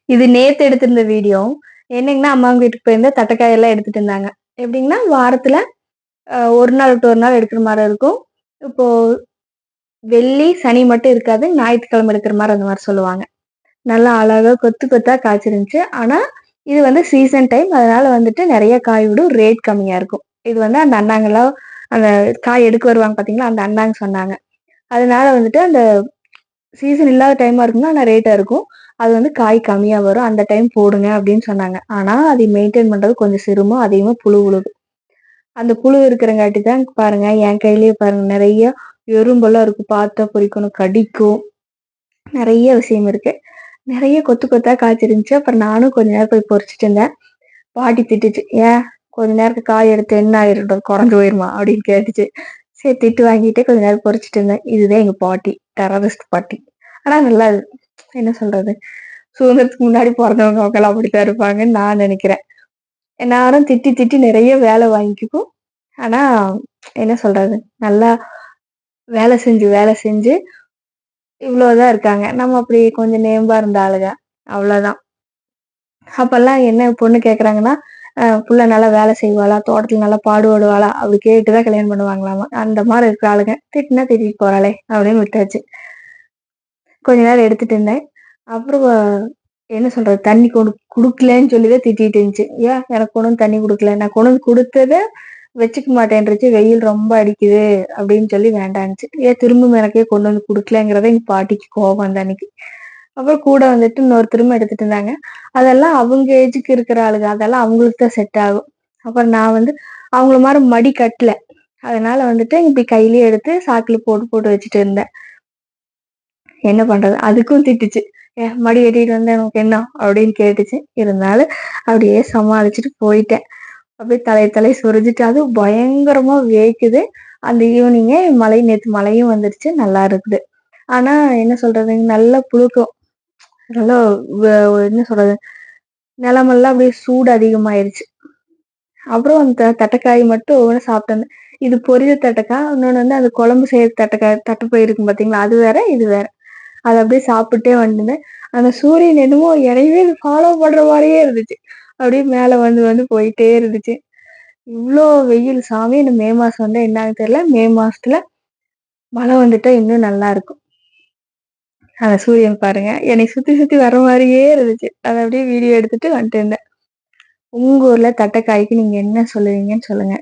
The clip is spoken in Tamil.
இது நேத்து எடுத்திருந்த வீடியோ. என்னங்கன்னா, அம்மாங்க வீட்டுக்கு போயிருந்தா தட்டக்காயெல்லாம் எடுத்துட்டு இருந்தாங்க. எப்படிங்கன்னா, வாரத்துல 1 நாள் விட்டு 1 நாள் எடுக்கிற மாரி இருக்கும். இப்போ வெள்ளி, சனி மட்டும் இருக்காது. ஞாயிற்றுக்கிழமை எடுக்கிற மாரி அந்த மாரி சொல்லுவாங்க. நல்லா அழகா கொத்து கொத்தா காய்ச்சிருந்துச்சு. ஆனா, இது வந்து சீசன் டைம். அதனால வந்துட்டு நெறைய காய் விடும். ரேட் கம்மியா இருக்கும். இது வந்து அந்த அண்ணாங்கலாம் அந்த காய் எடுக்க வருவாங்க பார்த்தீங்களா, அந்த அண்ணாங்க சொன்னாங்க. அதனால வந்துட்டு அந்த சீசன் இல்லாத டைமா இருக்கும்னா, ஆனா ரேட்டா இருக்கும். அது வந்து காய் கம்மியா வரும். அந்த டைம் போடுங்க அப்படின்னு சொன்னாங்க. ஆனா, அதை மெயின்டெயின் பண்றது கொஞ்சம் சிரமம். அதிகமா புழு விழுது. அந்த புழு இருக்கிறங்காட்டி தான் பாருங்க, என் கையிலேயே பாருங்க நெறைய எறும்பெல்லாம் இருக்கு. பார்த்தா பொறிக்கணும், கடிக்கும். நெறைய விஷயம் இருக்கு. நெறைய கொத்து கொத்தா காய்ச்சிருந்துச்சு. அப்புறம் நானும் கொஞ்ச நேரம் போய் பொறிச்சுட்டு இருந்தேன். பாட்டி திட்டுச்சு. "ஏன் கொஞ்ச நேரத்துக்கு காய் எடுத்து என்ன ஆயிரும்? கொறஞ்சு போயிருமா?" அப்படின்னு கேட்டுச்சு. சரி திட்டு வாங்கிட்டு கொஞ்ச நேரம் பொறிச்சுட்டு இருந்தேன். இதுதான் எங்க பாட்டி. டெரரிஸ்ட் பாட்டி. ஆனா நல்லா என்ன சொல்றது? சுதந்திரத்துக்கு முன்னாடி பொறந்தவங்க அவங்கலாம் அப்படித்தான் இருப்பாங்கன்னு நான் நெனைக்கிறேன். எல்லாரும் திட்டி திட்டி நெறைய வேலை வாங்கிக்கும். ஆனா என்ன சொல்றது? நல்லா வேலை செஞ்சு இவ்வளோதான் இருக்காங்க. நம்ம அப்படி கொஞ்சம் நேம்பா இருந்த ஆளுங்க. அவ்வளோதான். அப்பல்லாம் என்ன பொண்ணு கேட்கறாங்கன்னா, புள்ள நல்லா வேலை செய்வாளா? தோட்டத்துல நல்லா பாடுபடுவாளா? அப்படி கேட்டு தான் கல்யாணம் பண்ணுவாங்களாமா. அந்த மாரி இருக்கிற ஆளுங்க. திட்டுனா திட்டிட்டு போறாளே! அப்படின்னு விட்டாச்சு. கொஞ்ச நேரம் எடுத்துட்டு இருந்தேன். அப்புறம் என்ன சொல்றது? தண்ணி குடுக்கலன்னு சொல்லி தான் திட்டிட்டு இருந்துச்சு. "ஏன் எனக்கு கொண்டு வந்து தண்ணி குடுக்கல? நான் கொண்டு வந்து குடுத்தத வச்சுக்க மாட்டேன்ருச்சு. வெயில் ரொம்ப அடிக்குது." அப்படின்னு சொல்லி வேண்டான்னுச்சு. ஏன் திரும்பவும் எனக்கே கொண்டு வந்து குடுக்கலங்கிறத எங்க பாட்டிக்கு கோவம் அந்த அன்னைக்கு. அப்புறம் கூட வந்துட்டு இன்னொருத்தரும் எடுத்துட்டு இருந்தாங்க. அதெல்லாம் அவங்க ஏஜுக்கு இருக்கிற ஆளுங்க. அதெல்லாம் அவங்களுக்கு தான் செட் ஆகும். அப்புறம் நான் வந்து அவங்கள மாரி மடி கட்டல. அதனால வந்துட்டு இப்டி கையிலயே எடுத்து சாக்குல போட்டு போட்டு வச்சுட்டு இருந்தேன். என்ன பண்றது? அதுக்கும் திட்டுச்சு. "ஏன் மடி கட்டிட்டு வந்தா உனக்கு என்ன?" அப்படின்னு கேட்டுச்சு. இருந்தாலும் அப்படியே சமாளிச்சுட்டு போயிட்டேன். அப்படியே தலைய சொரிஞ்சுட்டு அதுவும் பயங்கரமா வேக்குது. அந்த ஈவினிங்கே நேத்து மழையும் வந்துருச்சு. நல்லா இருக்குது. ஆனா என்ன சொல்றது? நல்லா புழுக்கம். நல்லா வ என்ன சொல்றது? நிலமெல்லாம் அப்படியே சூடு அதிகமாயிருச்சு. அப்புறம் அந்த தட்டைக்காய் மட்டும் ஒவ்வொண்ணு சாப்பிட்டு வந்தேன். இது பொரியல் தட்டைக்காய். இன்னொன்னு வந்து அது குழம்பு செய்யற தட்டைக்காய் தட்டைப்பயிறு இருக்கும் பார்த்தீங்களா? அது வேற, இது வேற. அத அப்படியே சாப்பிட்டே வந்துருந்தேன். அந்த சூரியன் என்னமோ என்னையவே ஃபாலோ பண்ற மாரியே இருந்துச்சு. அப்படியே மேல வந்து வந்து போயிட்டே இருந்துச்சு. இவ்ளோ வெயில் சாமி! இந்த மே மாசம் வந்தா என்னான்னு தெரியல. மே மாசத்துல மழை வந்துட்டா இன்னும் நல்லா இருக்கும். அந்த சூரியன் பாருங்க. என்னைய சுத்தி சுத்தி வர மாரியே இருந்துச்சு. அத அப்படியே வீடியோ எடுத்துட்டு வந்துட்டு இருந்தேன். உங்க ஊர்ல தட்டைக்காய்க்கு நீங்க என்ன சொல்லுவீங்கன்னு சொல்லுங்க.